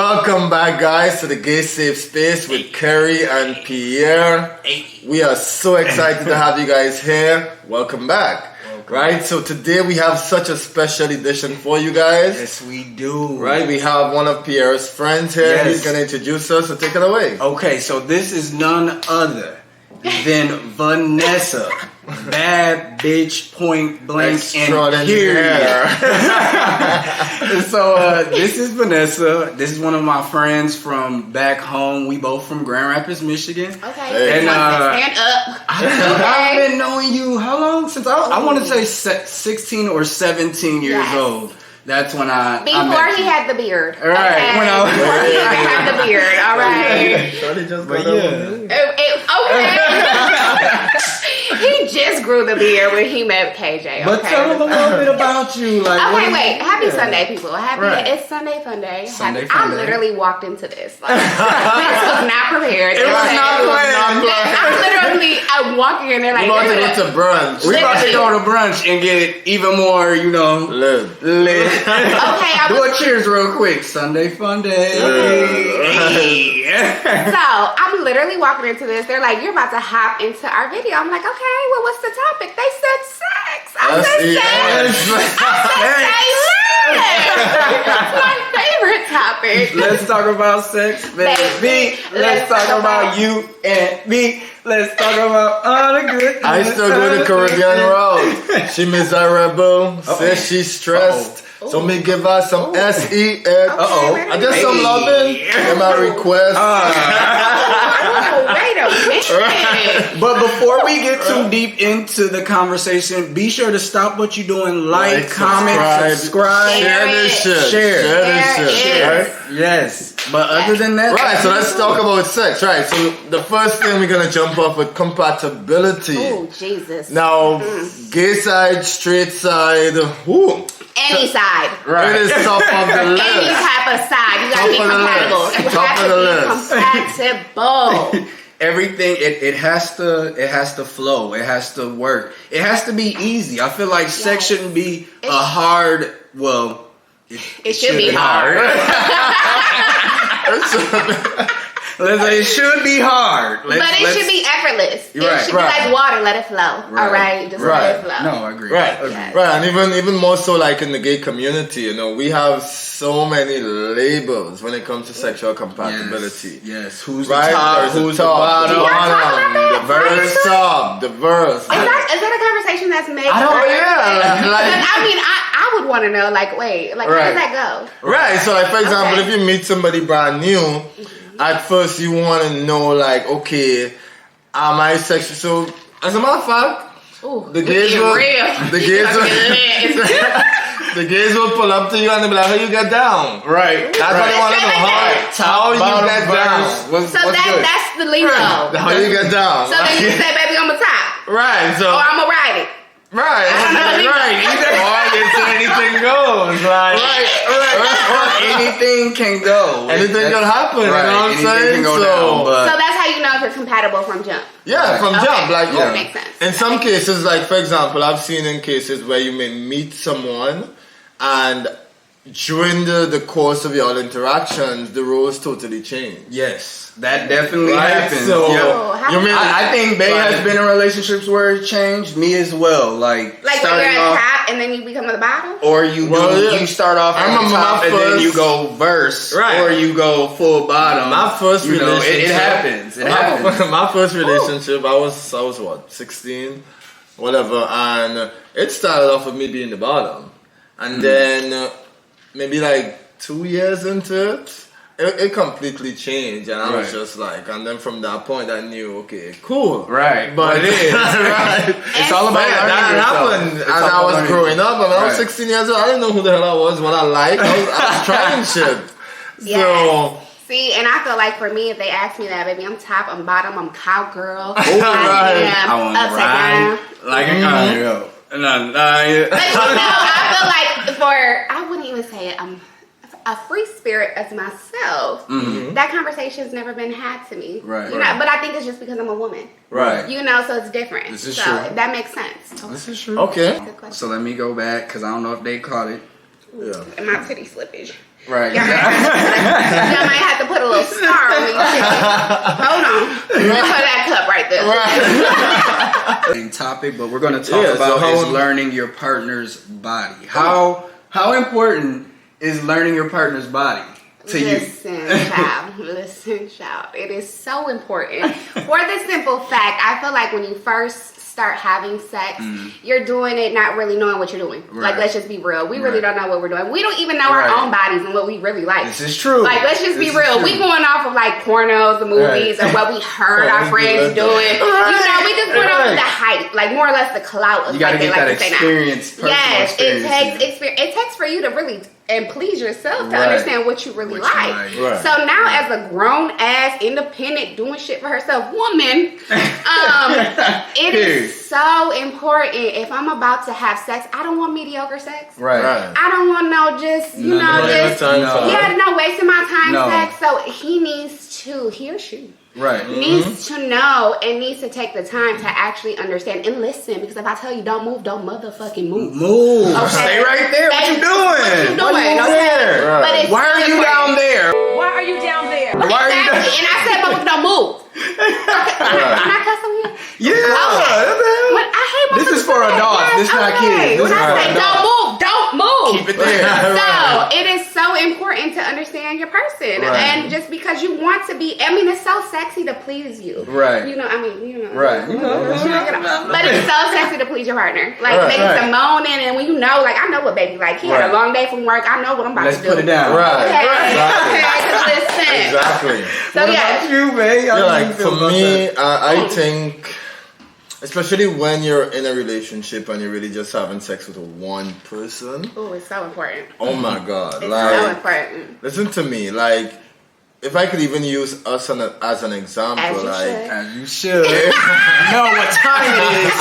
Welcome back, guys, to the Gay Safe Space with Kerry and Pierre. We are so excited to have you guys here. Welcome back. Right, so today we have such a special edition for you guys. Yes, we do. Right, we have one of Pierre's friends here. Yes. He's going to introduce us, so take it away. Okay, so this is none other than Vanessa. Bad bitch, point blank, and period. So this is Vanessa. This is one of my friends from back home. We both from Grand Rapids, Michigan. Okay, Hey. and stand up. I've been knowing you how long? Since I want to say 16 or 17 years Yes. old. That's when I Before met he you. had the beard. All right, Okay. when I was- Before he had the beard. All right. Shorty just But got yeah. Okay. He just grew the beard when he met KJ. But tell them a little bit about you. Like, what Okay, is- wait. Happy yeah. Sunday, people. Right. It's Sunday Fun Day. Sunday I Fun Day. literally walked into this. Like, this was not prepared. It was not planned. I'm walking in there like, We're about to go to brunch. We about to go to brunch and get even more, Live. lit. okay, I Do was a cheers real quick. Sunday Fun Day. So I'm literally walking into this. They're like, "You're about to hop into our video." I'm like, "Okay, well, what's the topic?" They said sex. I said sex. That's my favorite topic. Let's talk about sex, baby. Let's talk about you and me. Let's talk about all the good. I still go the Caribbean route. She miserable, says she's stressed. So me give her some SEN. I did some loving in my request. Oh, wait a minute. But before we get too deep into the conversation, be sure to stop what you're doing. Like, comment, subscribe. Share this shit. Share. Share this shit. Share Right? it. Yes. But other than that, Right, so let's talk about sex. Right, so the first thing we're gonna jump off with compatibility. Oh, Jesus. Now, gay side, straight side, whoo, Any side. right. it is top of the Any list. type of side. You gotta be Top of the compatible. list. You Top have of the to list. be compatible. Everything it has to flow. It has to work. It has to be easy. I feel like sex shouldn't be a hard. Well, It should be hard. Let's say it should be hard. But it should be effortless. It Right, should right. be like water, let it flow. Right. All right, just Right. let it flow. No, I agree. Right, Yes. right, and even more so like in the gay community, we have so many labels when it comes to sexual compatibility. Yes. Who's Right, the top? there's Who's the the top, bottom? Y'all talk about that? the verse top, the verse. Is that a conversation that's made? I don't- for yeah, everything? like- But I mean, I would want to know, like, wait, like, how Right. does that go? Right, so like for example, Okay. if you meet somebody brand new, at first you want to know like, okay, am I sexual? So as a matter of fact, Ooh, the we gays getting will, real. the gays I'm getting will, lit. the gays will pull up to you and they'll be like, how you get down? Right. That's what they want to know. How you Bottom, get verse. down? What's good? That's the lingo. How you get down? So then you say, baby, I'm a top. Right, so Or I'm going to ride it. right, right. Or you say anything goes. Like Anything can go. anything can happen. You know what I'm Anything saying? can go So down, but So that's how you know if you're compatible from jump. yeah, from Okay, jump, like that makes sense. in some cases, like for example, I've seen in cases where you may meet someone and during the course of your interactions, the roles totally change. yes, that definitely Right, happens. so- Yeah. Oh, how- You mean I think Bay Right. has been in relationships where it changed. Me as well. Like Like when starting you're at off, top and then you become at the bottom? or you Well, yeah. you start off I at the remember top my and then first- you go verse, Right. or you go full bottom. My first You know, relationship, it happens. It happens. My first relationship, I was what, 16, whatever, and it started off with me being the bottom, and then maybe like 2 years into it. It completely changed, and I was Right. just like, and then from that point, I knew, okay, cool, Right. But It is. right. It's all about But yeah, learning that yourself. happened It's as all I about was learning growing up. And when I was Right. 16 years old, I didn't know who the hell I was, what I liked. I was trying shit. Yes. So. See, and I feel like for me, if they ask me that, baby, I'm top, I'm bottom, I'm cowgirl, right. I I am want to upside down. ride like a cardio. No, But you know, I feel like I wouldn't even say it. I'm a free spirit as myself. That conversation's never been had to me. Right, You know, right. but I think it's just because I'm a woman. Right. You know, so it's different. This is so true. that makes sense. This is true. Okay. Good question. So let me go back because I don't know if they caught it. Yeah. My titty slippage. Right. Y'all might have to put a little star on me. Hold on. Let me put that cup right there. Same topic, but we're going to talk about is learning your partner's body. How important is learning your partner's body to you? Listen, child. It is so important. For the simple fact, I feel like when you first start having sex, you're doing it not really knowing what you're doing. Right. Like, let's just be real. We really don't know what we're doing. We don't even know our own bodies and what we really like. This is true. Like, let's just be real. We going off of like pornos, the movies, or what we heard our friends doing. You know, we just went off of the hype, like more or less the clout of you gotta like get they that like to say now. experience. Yes, it takes experience. It takes for you to really and please yourself to understand what you really like. Right. So now, as a grown ass, independent, doing shit for herself woman, it is so important. If I'm about to have sex, I don't want mediocre sex. Right. I don't want no just wasting my time sex. So he or she needs to know and needs to take the time to actually understand and listen. Because if I tell you don't move, don't motherfucking move. Okay? Stay right there. What you doing? There? Right. But Why are you down there? Why are you down there? Why are you down there? And I said, motherfucker, don't move. Can I cuss on you? Yeah. When I hate This is for adults. This is not kids. This When is I for say adults. don't move. Keep it there. So it is so important to understand your person, and just because you want to be, I mean, it's so sexy to please you, right? You know, I mean, you know, right? But it's so sexy to please your partner, like niggas moaning, and when you know, like I know what baby like. He had a long day from work. I know what I'm about to do. Let's put it down. Okay, listen. Exactly. So yeah, you, babe. Yeah, like for me, I think, especially when you're in a relationship and you're really just having sex with one person. Oh, it's so important. Oh my God. It's like, so important. Listen to me. Like, if I could even use us as an example. As you should. Know what time it is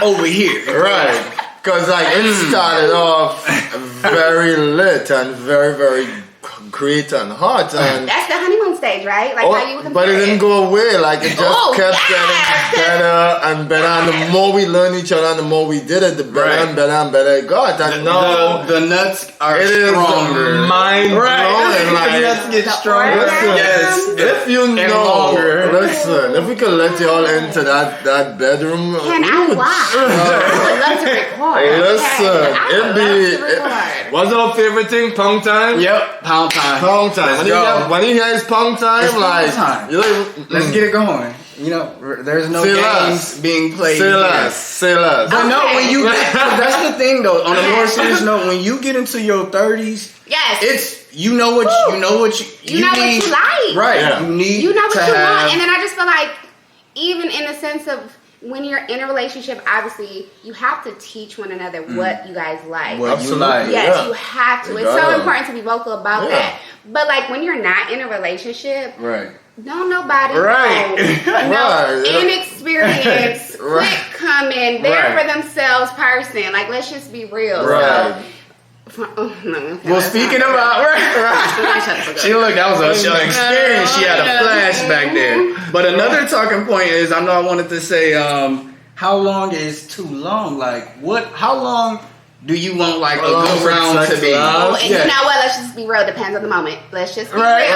over here. Right. Because like it started off very lit and very, very great and hot, and that's the honeymoon stage, right? Like how you but it didn't go away. Like it just kept getting better and better, and the more we learned each other, and the more we did it, the better and better and better it got. And now the nuts are stronger. Mind blowing. Like, the nuts get stronger. Listen, if you know, listen, if we could let y'all into that bedroom, can I watch? I would love to record. Listen, what's our favorite thing? Pound time. Yep, pound time. Pound time. When he hears pound time, it's like, time. Let's get it going. You know, there's no games being played. Say less. But no, when you get, that's the thing though. On a more serious note, when you get into your 30s, it's you know what you know what you like, right? Yeah. You need you know what you have, want, and then I just feel like even in the sense of when you're in a relationship, obviously you have to teach one another what you guys like. What you like. Yes, you have to. It's so important to be vocal about that. But like when you're not in a relationship, right? Don't nobody know. Inexperienced, quick coming, there for themselves person. Like let's just be real. Right. So, well, speaking about she looked, that was an experience. She had a flashback there. But another talking point is, I know I wanted to say, how long is too long? Like, how long do you want like a good round to be? Oh, and you know what? Let's just be real. Depends on the moment. Let's just be real. Okay.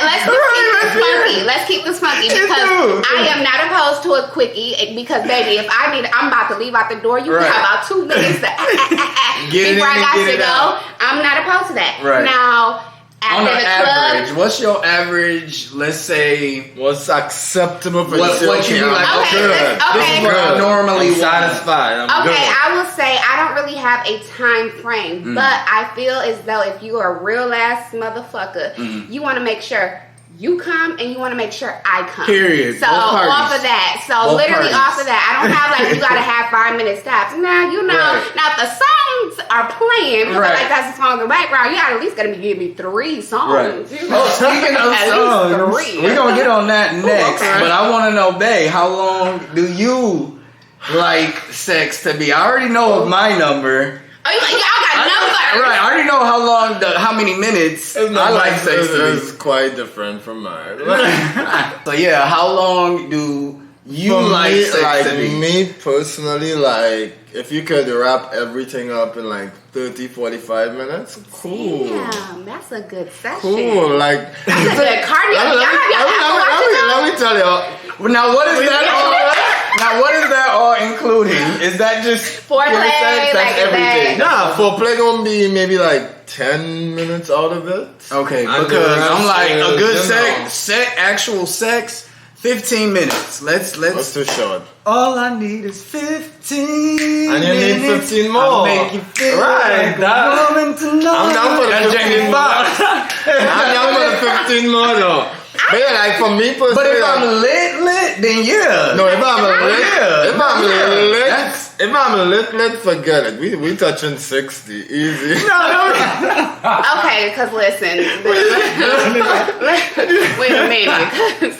Let's keep this funky. Let's keep this funky because I am not opposed to a quickie. Because baby, if I'm about to leave out the door, you have about 2 minutes to before I got to go. I'm not opposed to that. Right. Now. On an average, what's your average? Let's say what's acceptable for you? What you like? Okay, this is what I normally satisfied. I will say I don't really have a time frame, but I feel as though if you are a real ass motherfucker, you want to make sure you come and you want to make sure I come. Period. So off of that. So Both literally parties. off of that. I don't have like you gotta have 5-minute stops. Now you know. Now if the songs are playing, because like that's the song in the background, you at least gotta give me 3 songs. Right. You know? Speaking of songs, we're gonna get on that next. But I want to know, babe, how long do you like sex to be? I already know my number. Oh, y'all got numbers. Right, I already know how many minutes I like sex to be. It's quite different from mine. So yeah, how long do you like sex to be? Me personally, like if you could wrap everything up in like 30, 45 minutes, cool. Damn, that's a good session. Cool, like That's a good cardio. let me tell you. Now what is that all? Now what is that all including? Is that just Foreplay, pure sex? That's like everything. Nah, foreplay gonna be maybe like 10 minutes out of it. Okay, And because the rest I'm like a good is, actual sex. 15 minutes. Let's. That's too short. All I need is 15. And you need 15 more. I'll make you feel Right, like a woman tonight. I'm down for the That's 15 Jamie more. Foxx. I'm down for the 15 more though. But yeah, like for me personally. But if I'm lit, then yeah. No, if I'm lit, Yeah. if I'm lit, forget it. We touching 60, easy. Okay, because listen. Wait a minute.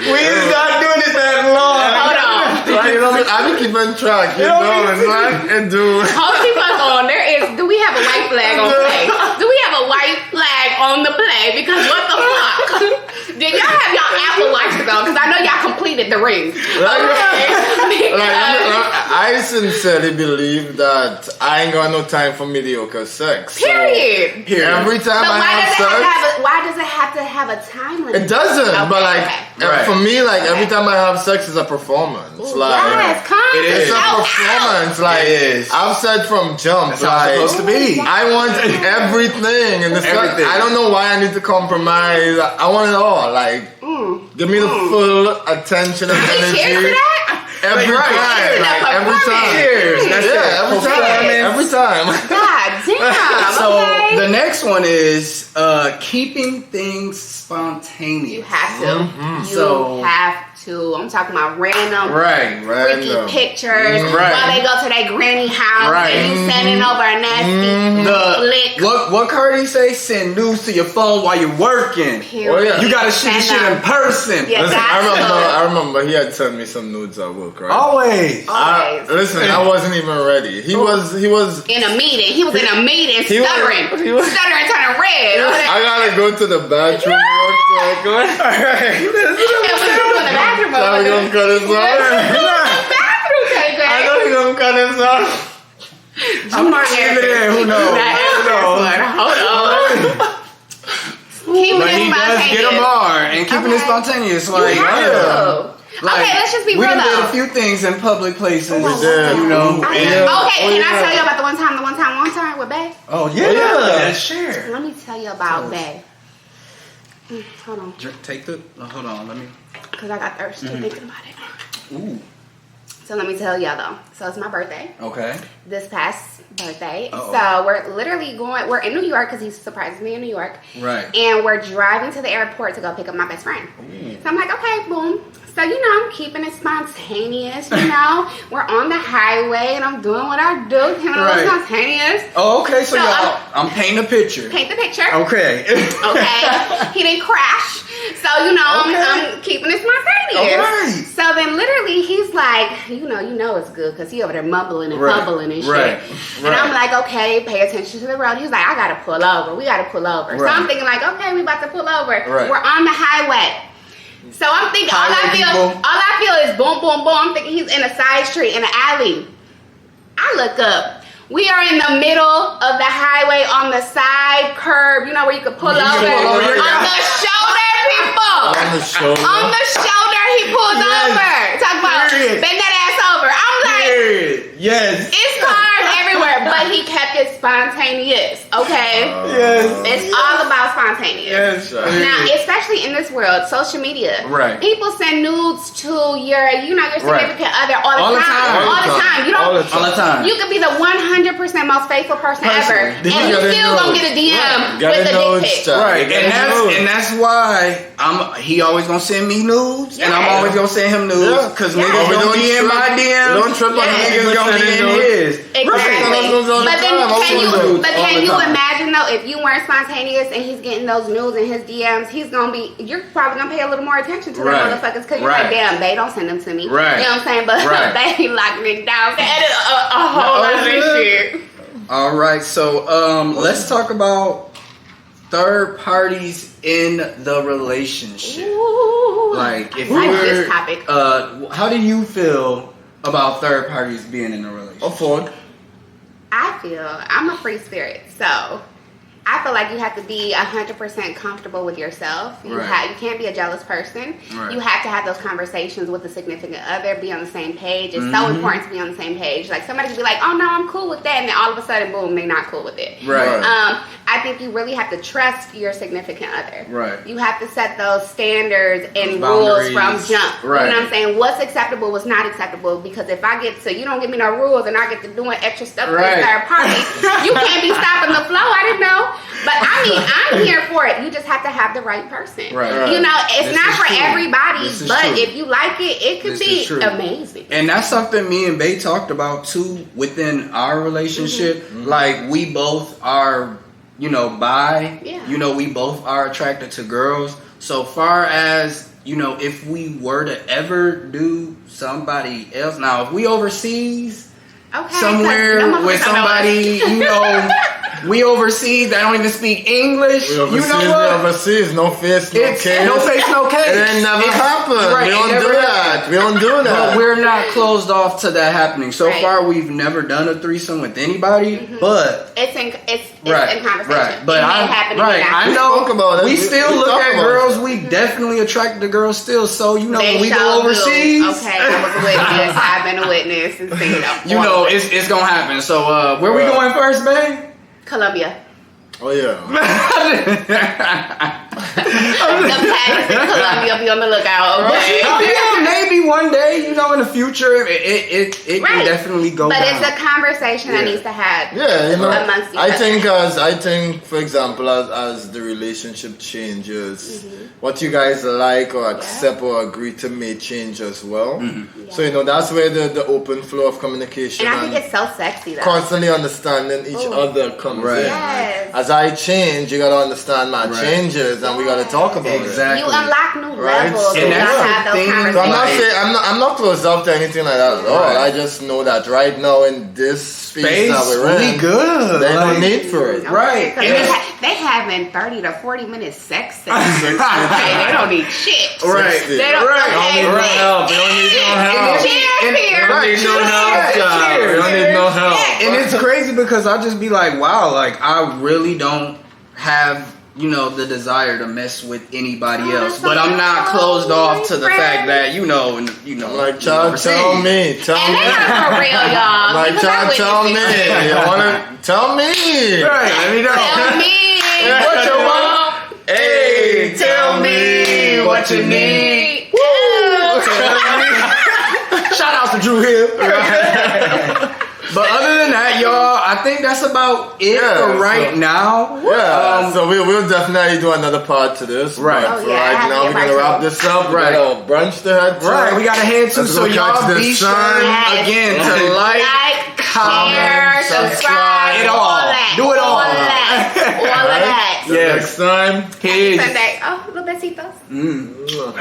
We is not doing it that long. Hold on. Like, you know, I be keeping track, you know, and like, and do. Hold keep us on. Do we have a white flag on play? Do we have a white flag on the play? Because what the fuck? Did y'all have y'all Apple Watch to go? Because I know y'all completed the ring. I sincerely believe that I ain't got no time for mediocre sex. Period. Every time But I have sex, why does it have to have a time limit? it doesn't. Okay, but like Right. for me, like every time I have sex is a performance. Like yes, come It is. it's a show performance. Like It is. I've said from jump, That's how it's supposed to be. I want everything in the sex. Everything. I don't know why I need to compromise. I want it all. Like give me the full attention and out. Cheers to energy. that. Every Like, time, right. like, every time. Cheers. That's it. Every time. Performance. Every time. God damn. So Okay. the next one is keeping things spontaneous. You have to. You So- have to. I'm talking about random. Right. Freaky Random. pictures Right. while they go to their granny house Right. and you sending over a nasty flick. What Cardi say? Send news to your phone while you're working. Period. Oh, yeah. You gotta shoot the shit in person. Yeah. Listen, got I remember he had sent me some nudes at work, right? Always. Always. Listen, I wasn't even ready. He was in a meeting. He was in a meeting He was- stuttering. he was- Stuttering, turning red. I gotta go to the bathroom real quick. And what you do in the bathroom? Now we gonna cut this off. Bathroom, KJ. I know he gonna cut this off. I might leave it in. Who knows? Hold on. Keeping But it he does spontaneous. get them hard and keeping it Okay. spontaneous. You Like, have yeah. to. Like, Okay, let's just be we real done did a though. few things in public places. did. You know. Okay, Yeah. can I tell you about the one time with Bay? Oh yeah. Yeah. Sure. Let me tell you about Bay. Hold on, Take the. Hold on. Let me. because I got thirsty thinking about it. Ooh. So let me tell y'all though. So it's my birthday. Okay. This past birthday. Uh-oh. So we're literally we're in New York because he surprises me in New York. Right. And we're driving to the airport to go pick up my best friend. So I'm like, okay, boom. So, you know, I'm keeping it spontaneous, you know. We're on the highway and I'm doing what I do, keeping it a little Right. spontaneous. Oh, okay. So, So, y'all, I'm painting a picture. Paint the picture. Okay. Okay. He didn't crash. So, you know, Okay. I'm keeping it spontaneous. All right. So then literally he's like, you know it's good because he over there mumbling and Right. fumbling and shit. Right. And I'm like, okay, pay attention to the road. He's like, I gotta pull over. We gotta pull over. So Right. I'm thinking like, okay, we about to pull over. Right. We're on the highway. So I'm thinking all I feel is boom, boom, boom. I'm thinking he's in a side street in an alley. I look up. We are in the middle of the highway on the side curb, you know, where you could pull over. pull over, On yeah. the shoulder, people. On the shoulder. On the shoulder, he pulls over. Talk about Period. bend that ass over. I'm like, Yes. it's cars everywhere, but he kept it spontaneous, okay? Yes. It's all about spontaneous. Yes. Now, especially in this world, social media. Right. People send nudes to your significant other all All the the time. time. All the time. You All the don't. time. All the time. You could be the 100% most faithful person ever, and Then you you gotta still know. gonna get a DM Gotta with a know dick it's pic. time. Right, You and gotta know. that's why he always gonna send me nudes, and I'm Yeah. always gonna send him nudes Yeah. because Yeah. niggas We gonna don't be in trip- my DM, we don't trip on Yeah. niggas gonna be in sending nudes. his. Exactly. Nudes all the But then time. can you nudes all the time. imagine though if you weren't spontaneous and he's getting those nudes in his DMs, you're probably gonna pay a little more attention to Right. them motherfuckers because you're Right. like, damn, they don't send them to me. Right. You know what I'm saying? But Right. they locking it down. Edit a whole lot of this shit. All right, so let's talk about third parties in the relationship. Ooh. Like if I like you're, this topic. how do you feel about third parties being in a relationship? Afford. I feel I'm a free spirit, so I feel like you have to be 100% comfortable with yourself. You can't be a jealous person. Right. You have to have those conversations with a significant other, be on the same page. It's so important to be on the same page. Like somebody could be like, "Oh no, I'm cool with that," and then all of a sudden, boom, they're not cool with it. Right. I think you really have to trust your significant other. Right. You have to set those standards and those rules boundaries. from jump. Right. You know what I'm saying? What's acceptable, what's not acceptable. Because if I get to, you don't give me no rules and I get to doing extra stuff for Right. this third party, you can't be stopping the flow. I didn't know. But I mean, I'm here for it. You just have to have the right person. Right. You know, it's This not is for true. everybody, This is but true. if you like it, it could This is be true. amazing. And that's something me and Bae talked about too within our relationship. Like we both are, you know, bi. Yeah. You know, we both are attracted to girls. So far as, you know, if we were to ever do somebody else, now if we overseas Okay. somewhere 'cause no with motherfucker know somebody, us. you know, we overseas that don't even speak English. We overseas, You know what? we overseas, no face, no It's case. no face, no case. It ain't never happened. Right, We it don't never do happened. that. We don't do But that. we're not closed off to that happening. So Right. far, we've never done a threesome with anybody. But It's in right, in conversation. right. But it may I, happen right, again. I know talk about it. we We still look talk at about girls. it. We definitely attract the girls still. So you know, They when we sure go do. overseas, Okay, I was a witness. I've been a witness and seen it. you know, it's gonna happen. So where we Right. going first, babe? Colombia. Oh yeah. The package in Colombia, be on the lookout. Okay. Yeah, maybe one day, you know, in the future, it can Right. definitely go But down. it's a conversation that Yeah. needs to happen. Yeah, you know, amongst each I other. think, for example, as the relationship changes, what you guys like or accept or agree to may change as well. So you know, that's where the open flow of communication And I think it's so sexy though. constantly understanding each Ooh. other comes Right. in. Yes. As I change, you gotta understand my Right. changes, and we gotta talk about Exactly. You unlock new Right. levels And and that's not have the those thing, it. So I'm conversations. not saying I'm not closed off to anything like that at all. Right. I just know that right now in this space Space, that we're in, we good. there's no Like- need for it. Right. Because And it's- they having 30 to 40 minute sex sessions. Okay, they don't need shit. Right. 60. They don't, Right. okay, Don't need no wait. help. We don't need no help. Cheers, And- Pierre. We don't need no Cheers. help, God. We Cheers. don't need no help. And it's crazy because I just be like, wow, like I really don't have, you know, the desire to mess with anybody Oh, else. that's But I'm not so closed off to the friend. fact that, you know, Like, child, tell me. Tell And me. they not for real, y'all. Like, Because I child, tell me. witnessed it. You wanna tell me? Right, let me know. Tell me What you want? Hey, tell me what you need. Ooh. Shout out to Drew Hill. But other than that, y'all, I think that's about it Yeah, for right so- now. Yeah, so we'll definitely do another part to this. Right. But Oh, for yeah, I right have now, to we're get gonna my wrap show. this up. Right. We got a brunch to head to. Right, we got to head to, Let's so go catch y'all the be sure sun. Yes. again to like, Like, comment, share, subscribe, it all. all that. Do it all. All that. All of Right? that. Till Yes. next time. Peace. Sunday. Oh, little besitos. Mwah.